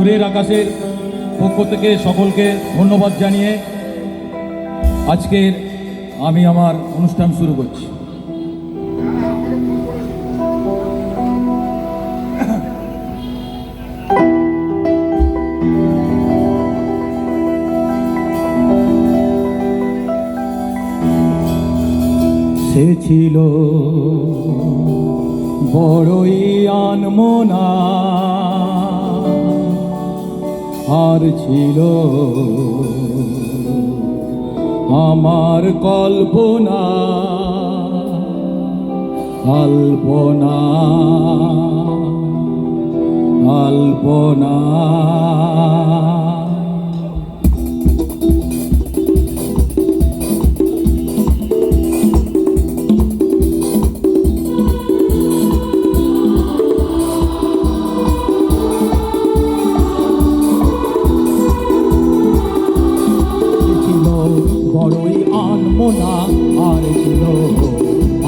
দূরের আকাশের পক্ষ থেকে সকলকে ধন্যবাদ জানিয়ে আজকের আমি আমার অনুষ্ঠান শুরু করছি। সে ছিল বড়ই আনমনা, আর ছিল আমার কল্পনা আলপনা আলপনা। বড়ই আনমনা, আর ছিল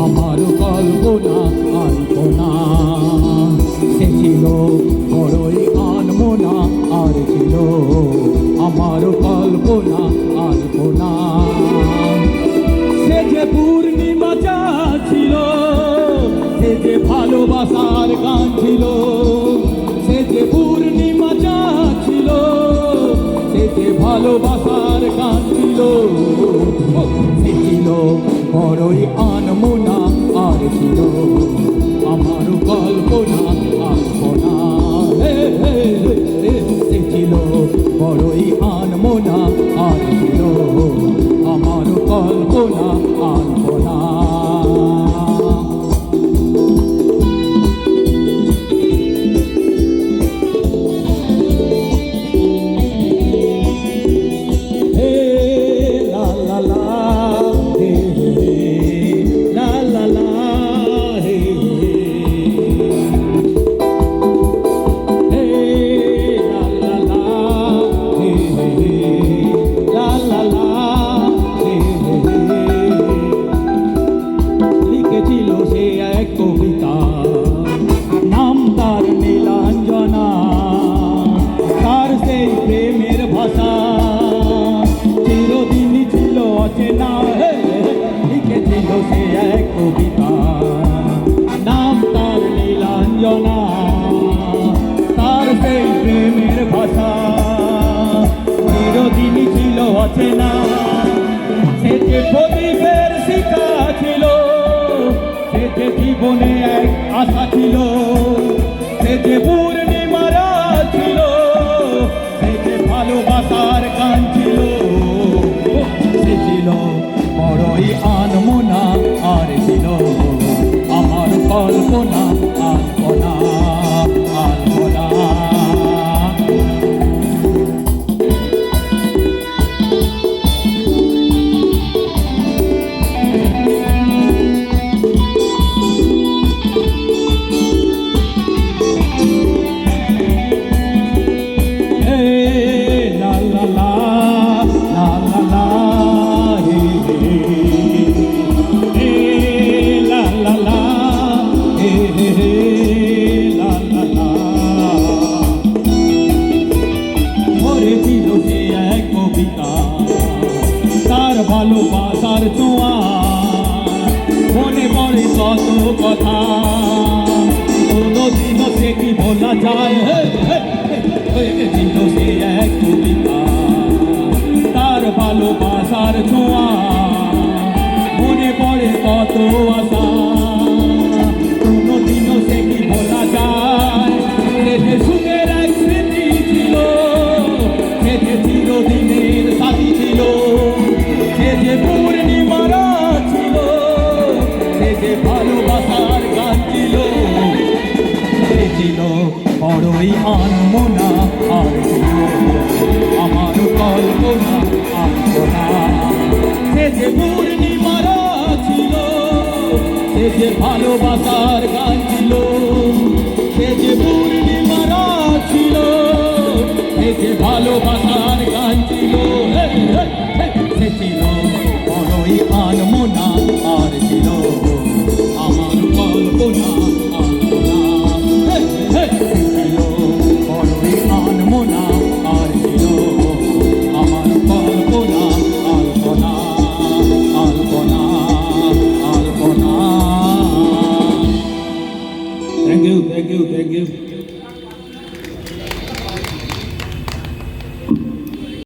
আমার কল্পনা আলপনা। সে ছিল বড়ই আনমনা, আর ছিল আমার কল্পনা আলপনা। সে যে পূর্ণিমা চাঁদ ছিল, সে যে ভালোবাসার গান ছিল। সে যে পূর্ণিমা চাঁদ ছিল, সে যে ভালোবাসার গান ছিল। সে ছিল বড়ই আনমনা, আর ছিল আমার কল্পনা আলপনা। সে ছিল বড়ই আনমনা, আর ছিল আমার কল্পনা আলপনা। সে এক কবিতা, নাম তার নীলাঞ্জনা। তার সেই প্রেমের ভাষা চিরদিনই ছিল অচেনা। সে যে প্রদীপের শিখা ছিল, সে যে জীবনে এক আশা ছিল। সে যে পূর্ণিমা রাত ছিল, সে যে ভালোবাসার গান ছিল। সে ছিল বড়ই আনমনা, আর ছিল আমার কল্পনা আলপনা আলপনা। তার ভালোবাসার ছোঁয়া মনে পড়ে কত কথা, কোনদিনও সে কি ভোলা যায়। ছিল সে এক কবিতা, তার ভালোবাসার ছোঁয়া মনে পড়ে কত আশা, কোনদিনও সে কি ভোলা যায়। সে যে সুখের এক স্মৃতি ছিল, সে যে চিরদিনের সাথী ছিল। সে যে পূর্ণিমা রাত ছিল, সে যে ভালোবাসার গান ছিল। সে ছিল বড়ই আনমনা, আর ছিল আমার কল্পনা আলপনা। সে যে পূর্ণিমা রাত ছিল, সে যে ভালোবাসার গান ছিল। সে যে পূর্ণিমা রাত ছিল, সে যে ভালোবাসার